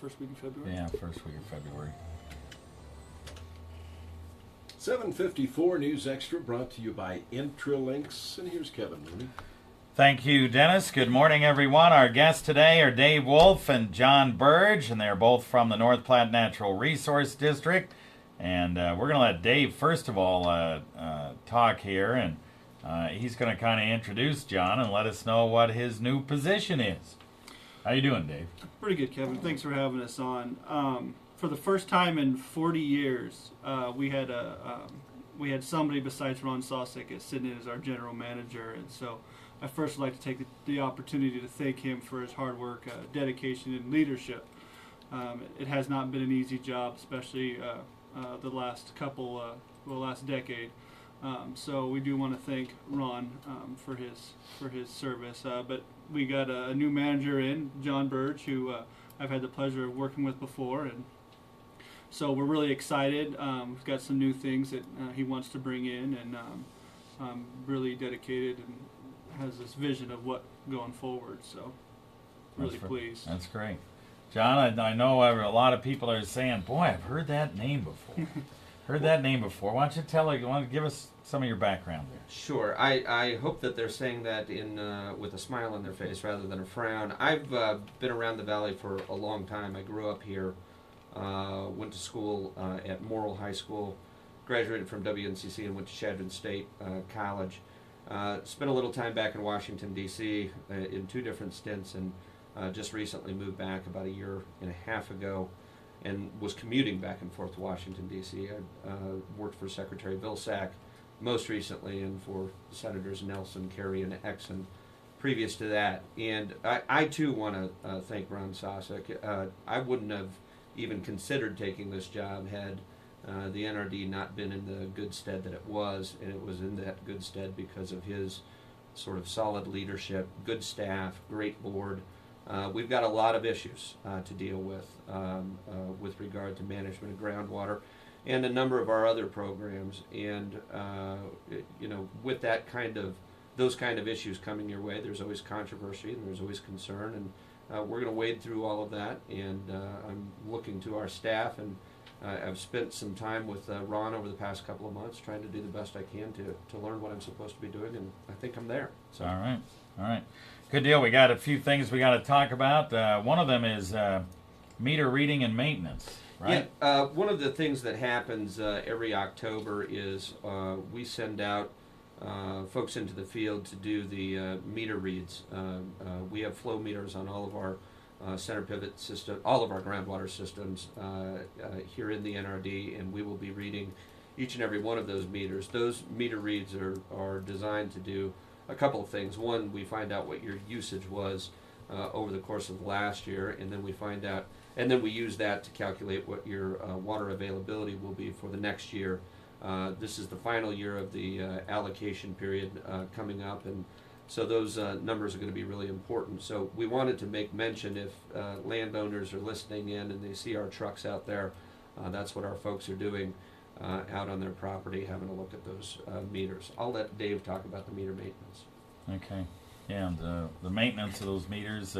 first week of February. Yeah, first week of February. 7:54 News Extra brought to you by Intralinks. And here's Kevin Mooney. Thank you, Dennis. Good morning, everyone. Our guests today are Dave Wolf and John Berge, and they're both from the North Platte Natural Resource District. And we're going to let Dave, first of all, talk here, and he's going to kind of introduce John and let us know what his new position is. How you doing, Dave? Pretty good, Kevin. Thanks for having us on. For the first time in 40 years, we had somebody besides Ron Sosek sitting in as our general manager, and so I first would like to take the opportunity to thank him for his hard work, dedication, and leadership. It has not been an easy job, especially the last decade. So we do want to thank Ron for his service. But we got a new manager in, John Berge, who I've had the pleasure of working with before, and so we're really excited. We've got some new things that he wants to bring in, and really dedicated and has this vision of what going forward. So really pleased. That's great. John, I know a lot of people are saying, boy, I've heard that name before. Why don't you give us some of your background there? Sure. I hope that they're saying that with a smile on their face rather than a frown. I've been around the valley for a long time. I grew up here, went to school at Morrill High School, graduated from WNCC and went to Chadron State College. Spent a little time back in Washington, D.C. In 2 different stints, and just recently moved back about a year and a half ago, and was commuting back and forth to Washington, D.C. I worked for Secretary Vilsack most recently, and for Senators Nelson, Kerry, and Exon previous to that. And I too want to thank Ron Sosek. I wouldn't have even considered taking this job had the NRD not been in the good stead that it was, and it was in that good stead because of his sort of solid leadership, good staff, great board. We've got a lot of issues to deal with regard to management of groundwater and a number of our other programs. And with those kind of issues coming your way, there's always controversy and there's always concern. And we're going to wade through all of that. And I'm looking to our staff, and I've spent some time with Ron over the past couple of months trying to do the best I can to learn what I'm supposed to be doing, and I think I'm there. So. All right. Good deal. We got a few things we got to talk about. One of them is meter reading and maintenance, right? Yeah. One of the things that happens every October is we send out folks into the field to do the meter reads. We have flow meters on all of our center pivot system, all of our groundwater systems here in the NRD, and we will be reading each and every one of those meters. Those meter reads are designed to do a couple of things. One, we find out what your usage was over the course of last year, and then we use that to calculate what your water availability will be for the next year. This is the final year of the allocation period coming up, and so those numbers are going to be really important. So we wanted to make mention, if landowners are listening in and they see our trucks out there, that's what our folks are doing out on their property, having a look at those meters. I'll let Dave talk about the meter maintenance. Okay. Yeah, and the maintenance of those meters,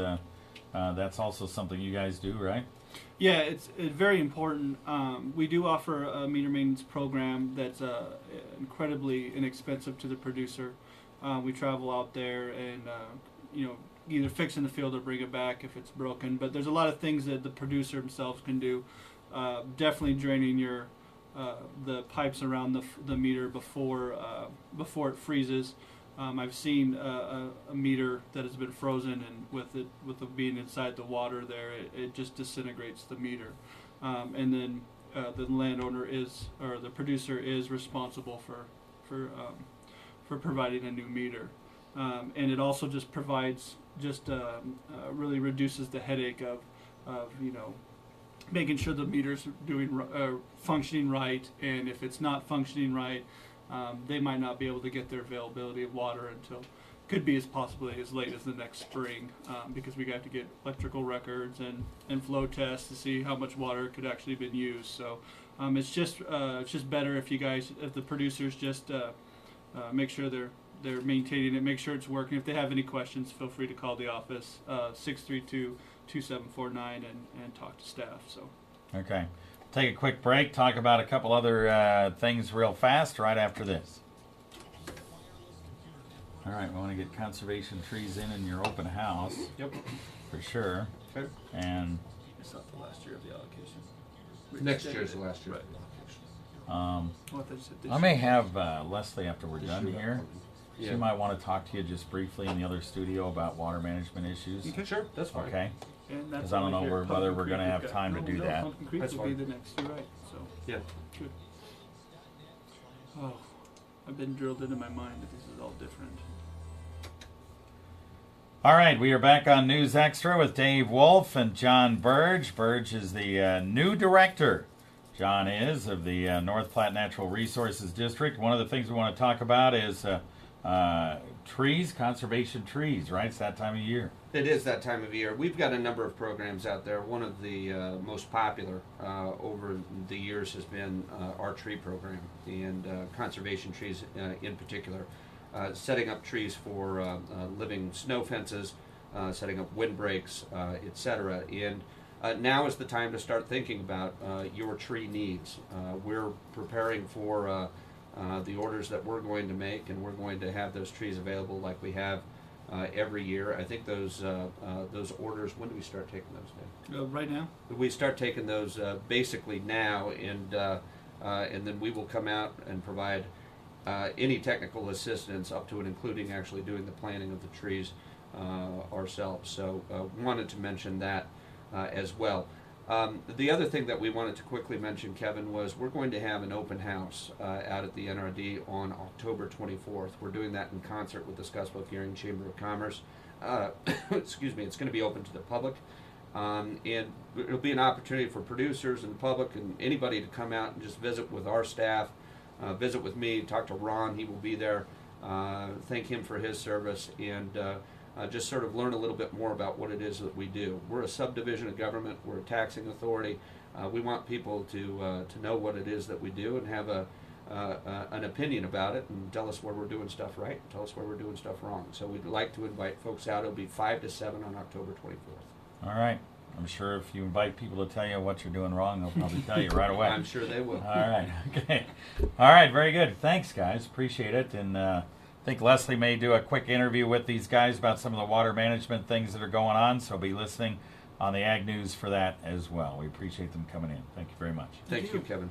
that's also something you guys do, right? Yeah, it's very important. We do offer a meter maintenance program that's incredibly inexpensive to the producer. We travel out there and either fix in the field or bring it back if it's broken. But there's a lot of things that the producer themselves can do. Definitely draining the pipes around the meter before it freezes. I've seen a meter that has been frozen, and with it being inside the water there, it just disintegrates the meter. And then the landowner the producer is responsible for providing a new meter. And it also just provides really reduces the headache of making sure the meter's functioning right, and if it's not functioning right, they might not be able to get their availability of water until could be as possibly as late as the next spring, because we got to get electrical records and flow tests to see how much water could actually been used. So it's just better if the producers just make sure they're maintaining it, make sure it's working. If they have any questions, feel free to call the office, 2749 and talk to staff. So. Okay. Take a quick break, talk about a couple other things real fast right after this. All right, we want to get conservation trees in your open house. Yep. For sure. Okay. And It's not the last year of the allocation. Next year's the last year. Right. I I may have Leslie after we're done here. Yeah. She might want to talk to you just briefly in the other studio about water management issues. Okay, sure, that's fine. Okay. And that's 'Cause I don't why know here, whether Pumpkin we're gonna Creek, have we've got- time to do that. Pumpkin Creek That's will fine. be the next. You're right. So Yeah. good. Oh, I've been drilled into my mind that this is all different. All right, we are back on News Extra with Dave Wolf and John Berge. Berge is the new director. John is of the North Platte Natural Resources District. One of the things we want to talk about is trees, conservation trees, right? It's that time of year. It is that time of year. We've got a number of programs out there. One of the most popular over the years has been our tree program, and conservation trees in particular. Setting up trees for living snow fences, setting up windbreaks, etc. And now is the time to start thinking about your tree needs. We're preparing for the orders that we're going to make, and we're going to have those trees available like we have every year. I think those orders. When do we start taking those, Dave? Right now. We start taking those basically now, and then we will come out and provide any technical assistance up to and including actually doing the planting of the trees ourselves. So wanted to mention that as well. The other thing that we wanted to quickly mention, Kevin, was we're going to have an open house out at the NRD on October 24th. We're doing that in concert with the Scottsbluff Gearing Chamber of Commerce. Excuse me, it's going to be open to the public. And it'll be an opportunity for producers and the public and anybody to come out and just visit with our staff, visit with me, talk to Ron, he will be there, thank him for his service, and just sort of learn a little bit more about what it is that we do. We're a subdivision of government, we're a taxing authority. We want people to know what it is that we do and have an opinion about it and tell us where we're doing stuff right and tell us where we're doing stuff wrong. So we'd like to invite folks out. It'll be 5 to 7 on October 24th. All right. I'm sure if you invite people to tell you what you're doing wrong, they'll probably tell you right away. I'm sure they will. All right. Okay. All right. Very good. Thanks, guys. Appreciate it. And I think Leslie may do a quick interview with these guys about some of the water management things that are going on. So be listening on the Ag News for that as well. We appreciate them coming in. Thank you very much. Thank you, Kevin.